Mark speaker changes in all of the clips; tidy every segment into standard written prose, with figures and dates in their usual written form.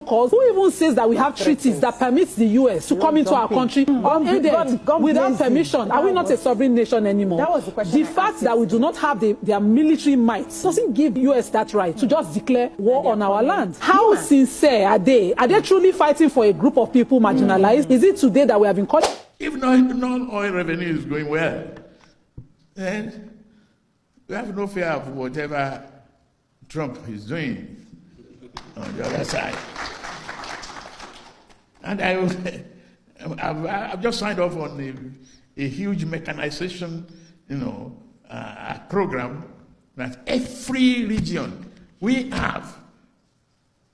Speaker 1: Because who even says that we have treaties that permits the US to come into our country unaided without permission? Are we not a sovereign nation anymore?
Speaker 2: That was the question.
Speaker 1: The fact that we do not have their military might doesn't give US that right to just declare war on our land. How sincere are they? Are they truly fighting for a group of people marginalized? Is it today that we have been called?
Speaker 3: If non-oil revenue is going well, then we have no fear of whatever Trump is doing on the other side. And I've just signed off on a huge mechanization, program that every region we have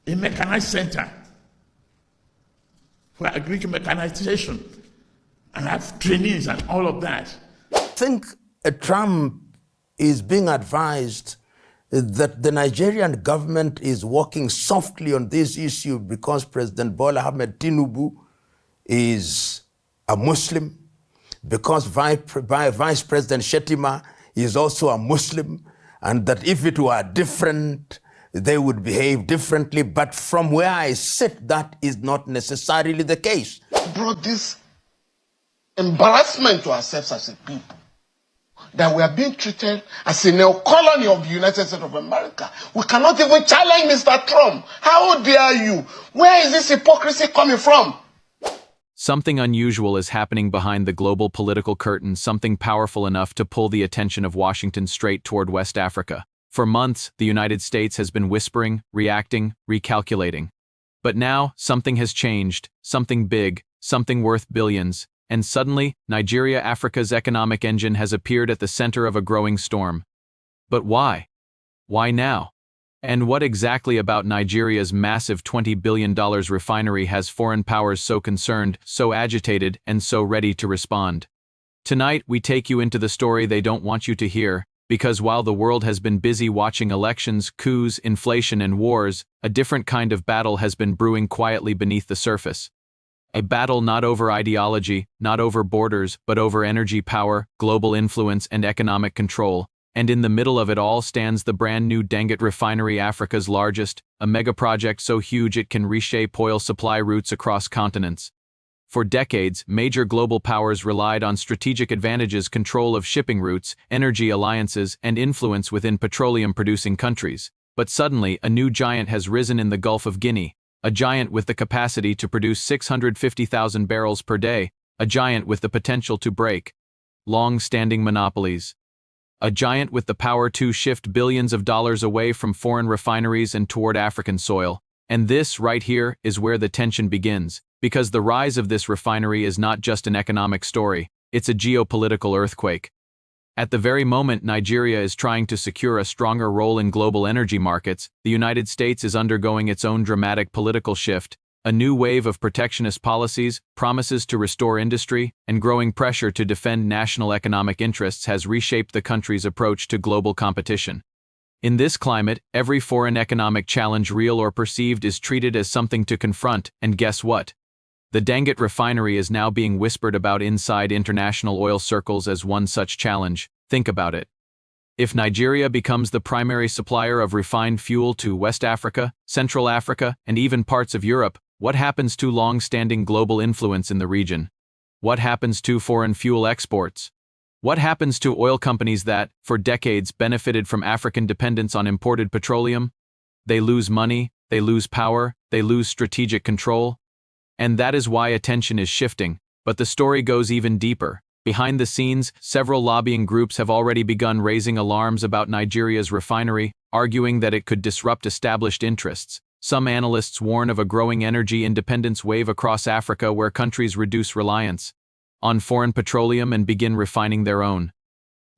Speaker 3: a mechanized center for agricultural mechanization and have trainings and all of that.
Speaker 4: I think Trump is being advised that the Nigerian government is working softly on this issue because President Bola Ahmed Tinubu is a Muslim, because Vice President Shettima is also a Muslim, and that if it were different, they would behave differently. But from where I sit, that is not necessarily the case.
Speaker 5: Brought this embarrassment to ourselves as a people, that we are being treated as a neo-colony of the United States of America. We cannot even challenge Mr. Trump. How dare you? Where is this hypocrisy coming from?
Speaker 6: Something unusual is happening behind the global political curtain, something powerful enough to pull the attention of Washington straight toward West Africa. For months, the United States has been whispering, reacting, recalculating. But now, something has changed, something big, something worth billions. And suddenly, Nigeria, Africa's economic engine, has appeared at the center of a growing storm. But why? Why now? And what exactly about Nigeria's massive $20 billion refinery has foreign powers so concerned, so agitated, and so ready to respond? Tonight, we take you into the story they don't want you to hear, because while the world has been busy watching elections, coups, inflation, and wars, a different kind of battle has been brewing quietly beneath the surface. A battle not over ideology, not over borders, but over energy power, global influence, and economic control. And in the middle of it all stands the brand new Dangote Refinery, Africa's largest, a mega-project so huge it can reshape oil supply routes across continents. For decades, major global powers relied on strategic advantages, control of shipping routes, energy alliances, and influence within petroleum-producing countries. But suddenly, a new giant has risen in the Gulf of Guinea. A giant with the capacity to produce 650,000 barrels per day, a giant with the potential to break long-standing monopolies. A giant with the power to shift billions of dollars away from foreign refineries and toward African soil. And this, right here, is where the tension begins, because the rise of this refinery is not just an economic story, it's a geopolitical earthquake. At the very moment Nigeria is trying to secure a stronger role in global energy markets, the United States is undergoing its own dramatic political shift. A new wave of protectionist policies, promises to restore industry, and growing pressure to defend national economic interests has reshaped the country's approach to global competition. In this climate, every foreign economic challenge, real or perceived, is treated as something to confront, and guess what? The Dangote Refinery is now being whispered about inside international oil circles as one such challenge. Think about it. If Nigeria becomes the primary supplier of refined fuel to West Africa, Central Africa, and even parts of Europe, what happens to long-standing global influence in the region? What happens to foreign fuel exports? What happens to oil companies that, for decades, benefited from African dependence on imported petroleum? They lose money, they lose power, they lose strategic control. And that is why attention is shifting. But the story goes even deeper. Behind the scenes, several lobbying groups have already begun raising alarms about Nigeria's refinery, arguing that it could disrupt established interests. Some analysts warn of a growing energy independence wave across Africa where countries reduce reliance on foreign petroleum and begin refining their own.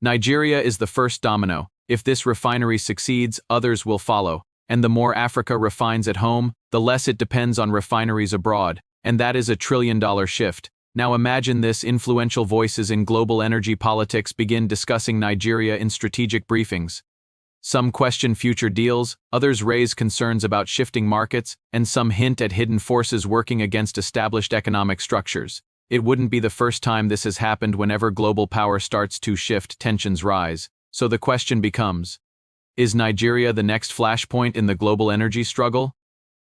Speaker 6: Nigeria is the first domino. If this refinery succeeds, others will follow. And the more Africa refines at home, the less it depends on refineries abroad. And that is a trillion-dollar shift. Now imagine this: influential voices in global energy politics begin discussing Nigeria in strategic briefings. Some question future deals, others raise concerns about shifting markets, and some hint at hidden forces working against established economic structures. It wouldn't be the first time this has happened. Whenever global power starts to shift, tensions rise. So the question becomes, is Nigeria the next flashpoint in the global energy struggle?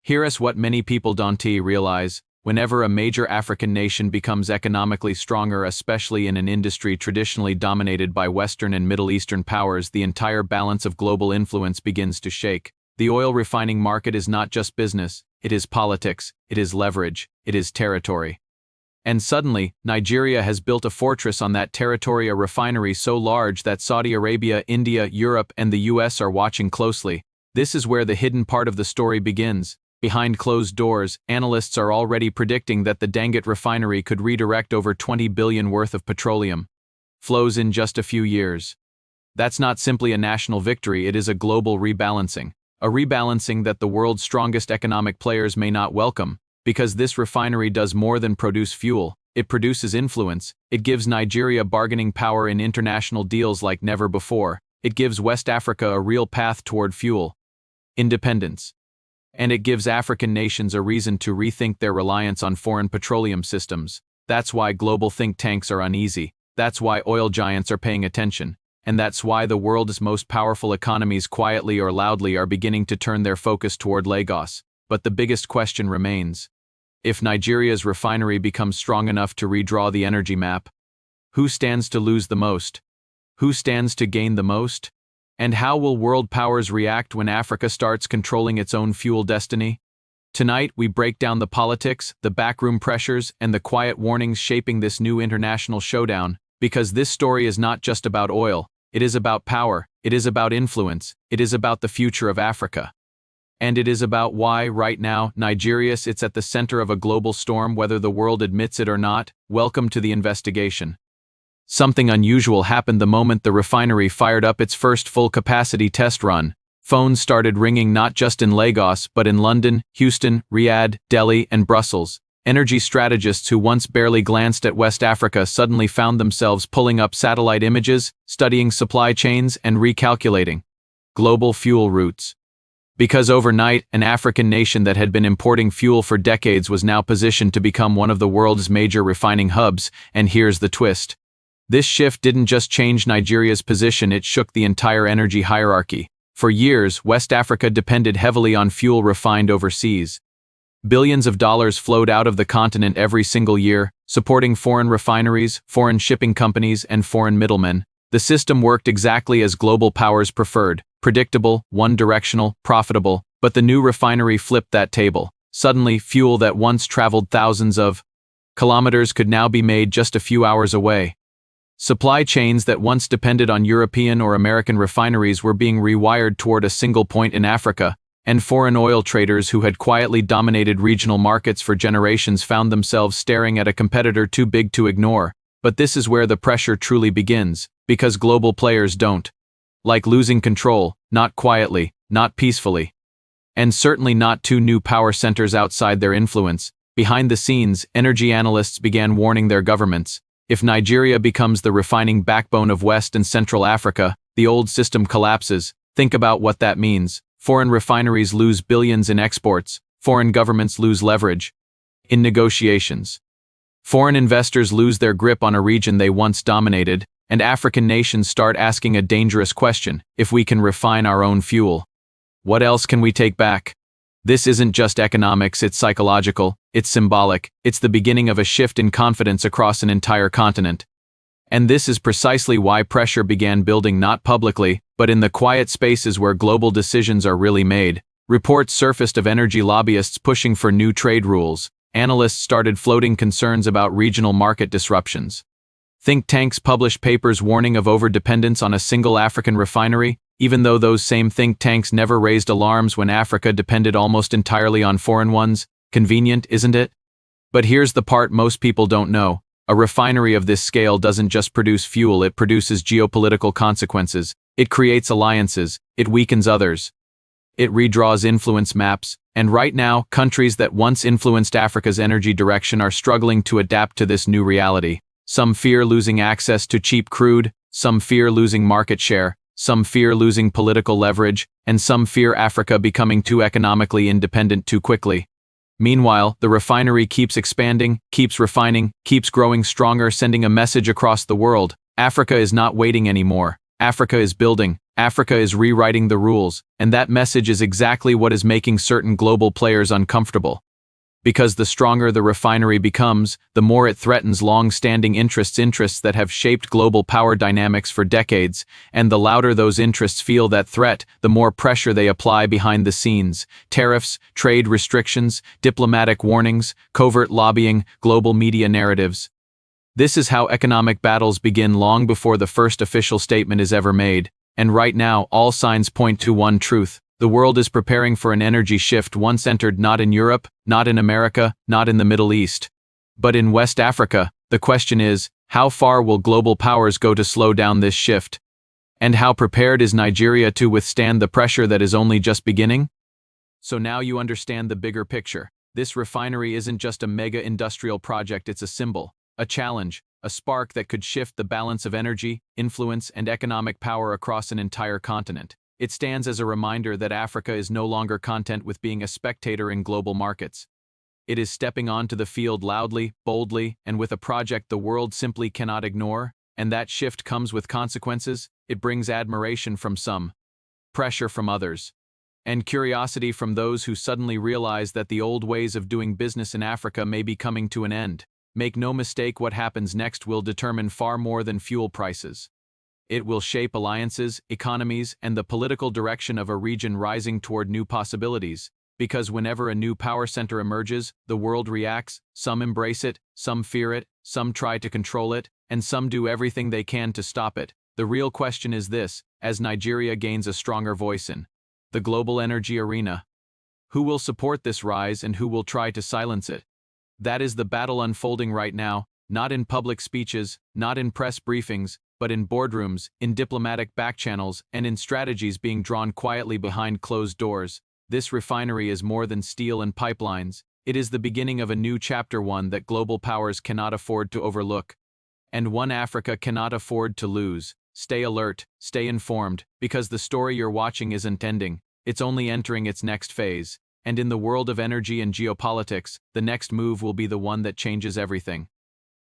Speaker 6: Here is what many people don't realize. Whenever a major African nation becomes economically stronger, especially in an industry traditionally dominated by Western and Middle Eastern powers, the entire balance of global influence begins to shake. The oil refining market is not just business, it is politics, it is leverage, it is territory. And suddenly, Nigeria has built a fortress on that territory, a refinery so large that Saudi Arabia, India, Europe, and the US are watching closely. This is where the hidden part of the story begins. Behind closed doors, analysts are already predicting that the Dangote refinery could redirect over 20 billion worth of petroleum flows in just a few years. That's not simply a national victory, it is a global rebalancing. A rebalancing that the world's strongest economic players may not welcome, because this refinery does more than produce fuel, it produces influence, it gives Nigeria bargaining power in international deals like never before, it gives West Africa a real path toward fuel independence. And it gives African nations a reason to rethink their reliance on foreign petroleum systems. That's why global think tanks are uneasy, that's why oil giants are paying attention, and that's why the world's most powerful economies quietly or loudly are beginning to turn their focus toward Lagos. But the biggest question remains. If Nigeria's refinery becomes strong enough to redraw the energy map, who stands to lose the most? Who stands to gain the most? And how will world powers react when Africa starts controlling its own fuel destiny? Tonight, we break down the politics, the backroom pressures, and the quiet warnings shaping this new international showdown, because this story is not just about oil, it is about power, it is about influence, it is about the future of Africa. And it is about why, right now, Nigeria sits at the center of a global storm whether the world admits it or not. Welcome to the investigation. Something unusual happened the moment the refinery fired up its first full-capacity test run. Phones started ringing not just in Lagos, but in London, Houston, Riyadh, Delhi, and Brussels. Energy strategists who once barely glanced at West Africa suddenly found themselves pulling up satellite images, studying supply chains, and recalculating global fuel routes. Because overnight, an African nation that had been importing fuel for decades was now positioned to become one of the world's major refining hubs, and here's the twist. This shift didn't just change Nigeria's position, it shook the entire energy hierarchy. For years, West Africa depended heavily on fuel refined overseas. Billions of dollars flowed out of the continent every single year, supporting foreign refineries, foreign shipping companies, and foreign middlemen. The system worked exactly as global powers preferred, predictable, one-directional, profitable, but the new refinery flipped that table. Suddenly, fuel that once traveled thousands of kilometers could now be made just a few hours away. Supply chains that once depended on European or American refineries were being rewired toward a single point in Africa, and foreign oil traders who had quietly dominated regional markets for generations found themselves staring at a competitor too big to ignore. But this is where the pressure truly begins, because global players don't like losing control, not quietly, not peacefully. And certainly not two new power centers outside their influence. Behind the scenes, energy analysts began warning their governments. If Nigeria becomes the refining backbone of West and Central Africa, the old system collapses. Think about what that means. Foreign refineries lose billions in exports. Foreign governments lose leverage in negotiations. Foreign investors lose their grip on a region they once dominated, and African nations start asking a dangerous question: if we can refine our own fuel, what else can we take back? This isn't just economics, it's psychological, it's symbolic, it's the beginning of a shift in confidence across an entire continent. And this is precisely why pressure began building, not publicly, but in the quiet spaces where global decisions are really made. Reports surfaced of energy lobbyists pushing for new trade rules. Analysts started floating concerns about regional market disruptions. Think tanks published papers warning of overdependence on a single African refinery, even though those same think tanks never raised alarms when Africa depended almost entirely on foreign ones. Convenient, isn't it? But here's the part most people don't know. A refinery of this scale doesn't just produce fuel, it produces geopolitical consequences. It creates alliances, it weakens others. It redraws influence maps, and right now, countries that once influenced Africa's energy direction are struggling to adapt to this new reality. Some fear losing access to cheap crude, some fear losing market share, some fear losing political leverage, and some fear Africa becoming too economically independent too quickly. Meanwhile, the refinery keeps expanding, keeps refining, keeps growing stronger, sending a message across the world. Africa is not waiting anymore. Africa is building, Africa is rewriting the rules, and that message is exactly what is making certain global players uncomfortable. Because the stronger the refinery becomes, the more it threatens long-standing interests that have shaped global power dynamics for decades, and the louder those interests feel that threat, the more pressure they apply behind the scenes. Tariffs, trade restrictions, diplomatic warnings, covert lobbying, global media narratives. This is how economic battles begin long before the first official statement is ever made. And right now, all signs point to one truth. The world is preparing for an energy shift once entered not in Europe, not in America, not in the Middle East, but in West Africa. The question is, how far will global powers go to slow down this shift? And how prepared is Nigeria to withstand the pressure that is only just beginning? So now you understand the bigger picture. This refinery isn't just a mega-industrial project, it's a symbol, a challenge, a spark that could shift the balance of energy, influence, and economic power across an entire continent. It stands as a reminder that Africa is no longer content with being a spectator in global markets. It is stepping onto the field loudly, boldly, and with a project the world simply cannot ignore, and that shift comes with consequences. It brings admiration from some, pressure from others, and curiosity from those who suddenly realize that the old ways of doing business in Africa may be coming to an end. Make no mistake, what happens next will determine far more than fuel prices. It will shape alliances, economies, and the political direction of a region rising toward new possibilities. Because whenever a new power center emerges, the world reacts. Some embrace it, some fear it, some try to control it, and some do everything they can to stop it. The real question is this: as Nigeria gains a stronger voice in the global energy arena, who will support this rise and who will try to silence it? That is the battle unfolding right now, not in public speeches, not in press briefings, but in boardrooms, in diplomatic backchannels, and in strategies being drawn quietly behind closed doors. This refinery is more than steel and pipelines. It is the beginning of a new chapter, one that global powers cannot afford to overlook, and one Africa cannot afford to lose. Stay alert, stay informed, because the story you're watching isn't ending. It's only entering its next phase. And in the world of energy and geopolitics, the next move will be the one that changes everything.